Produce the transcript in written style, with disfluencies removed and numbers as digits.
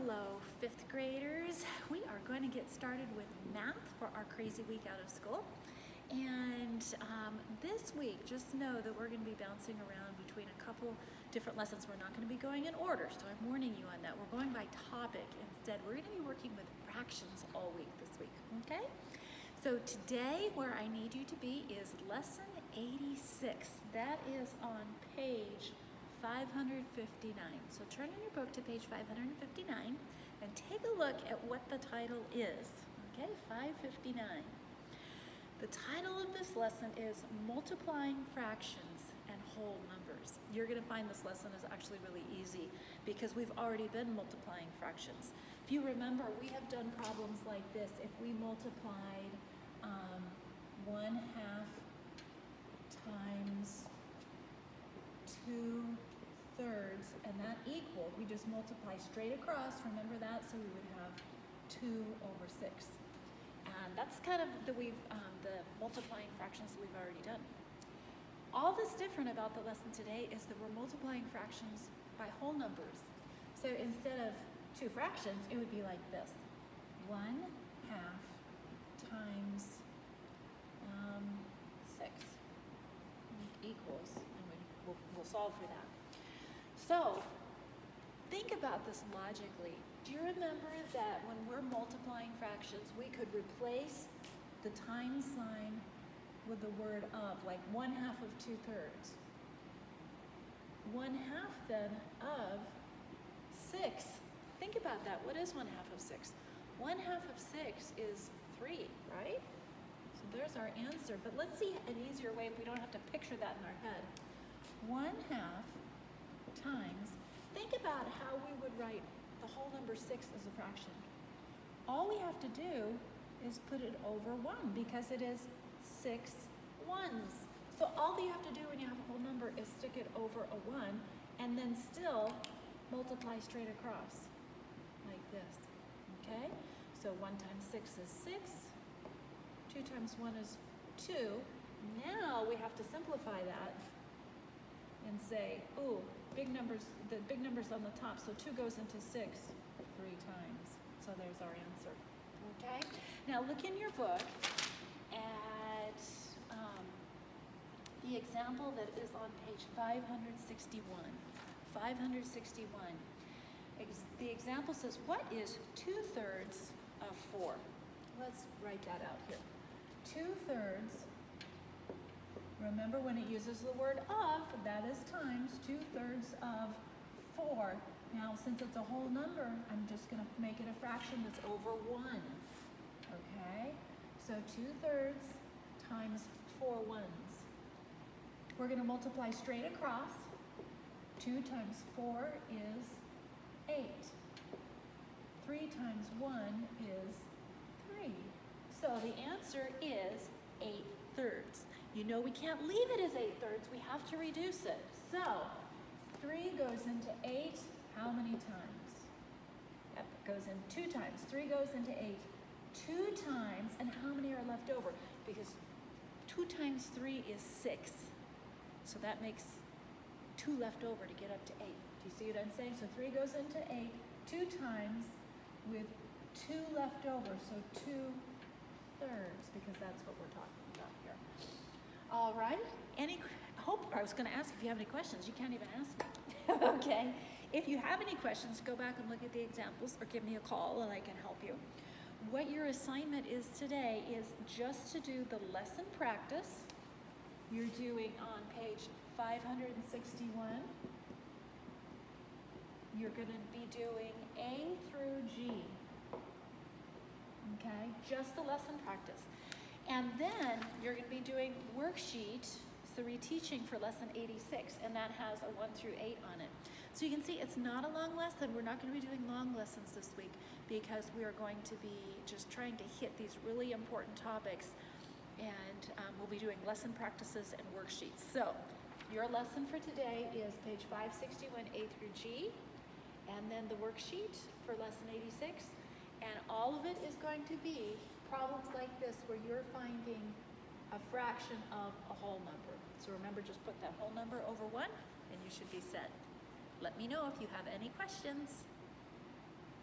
Hello, fifth graders. We are going to get started with math for our crazy week out of school. And this week, just know that we're going to be bouncing around between a couple different lessons. We're not going to be going in order, so I'm warning you on that. We're going by topic instead. We're going to be working with fractions all week this week, okay? So today, where I need you to be is Lesson 86. That is on page 559. So turn in your book to page 559 and take a look at what the title is. Okay, 559. The title of this lesson is Multiplying Fractions and Whole Numbers. You're going to find this lesson is actually really easy because we've already been multiplying fractions. If you remember, we have done problems like this. If we multiplied 1/2 times 2/3, and that equaled, we just multiply straight across, remember that? So we would have 2/6. And that's kind of the multiplying fractions that we've already done. All that's different about the lesson today is that we're multiplying fractions by whole numbers. So instead of two fractions, it would be like this. 1/2 times 6 equals, and we'll solve for that. So think about this logically. Do you remember that when we're multiplying fractions, we could replace the times sign with the word of, like 1/2 of 2/3. 1/2 then of 6. Think about that. What is 1/2 of 6? 1/2 of 6 is 3, right? So there's our answer. But let's see an easier way if we don't have to picture that in our head. 1/2 times, think about how we would write the whole number 6 as a fraction. All we have to do is put it over 1 because it is 6 ones. So all you have to do when you have a whole number is stick it over a 1 and then still multiply straight across like this, okay? So 1 times 6 is 6, 2 times 1 is 2. Now we have to simplify that and say, ooh, big numbers, the big number's on the top, so 2 goes into 6 3 times. So there's our answer, okay? Now look in your book at the example that is on page 561. 561. The example says, what is 2/3 of 4? Let's write that out here. 2/3, remember when it uses the word of, that is times 2/3 of 4. Now, since it's a whole number, I'm just going to make it a fraction that's over 1. Okay? So 2/3 times 4 ones. We're going to multiply straight across. 2 times 4 is 8. 3 times 1 is 3. So the answer is 8/3. You know we can't leave it as 8/3. We have to reduce it. So 3 goes into 8 how many times? Yep, it goes in 2 times. 3 goes into 8 2 times, and how many are left over? Because 2 times 3 is 6. So that makes 2 left over to get up to 8. Do you see what I'm saying? So 3 goes into 8 2 times with 2 left over, so 2/3, because that's what we're talking about here. All right. I was going to ask if you have any questions. You can't even ask me. Okay. If you have any questions, go back and look at the examples or give me a call and I can help you. What your assignment is today is just to do the lesson practice. You're doing on page 561. You're going to be doing A through G. Okay, just the lesson practice. And then you're going to be doing worksheet 3 teaching for lesson 86, and that has a 1 through 8 on it. So you can see it's not a long lesson. We're not going to be doing long lessons this week because we are going to be just trying to hit these really important topics, and we'll be doing lesson practices and worksheets. So your lesson for today is page 561 A through G, and then the worksheet for lesson 86. And all of it is going to be problems like this where you're finding a fraction of a whole number. So remember, just put that whole number over 1 and you should be set. Let me know if you have any questions.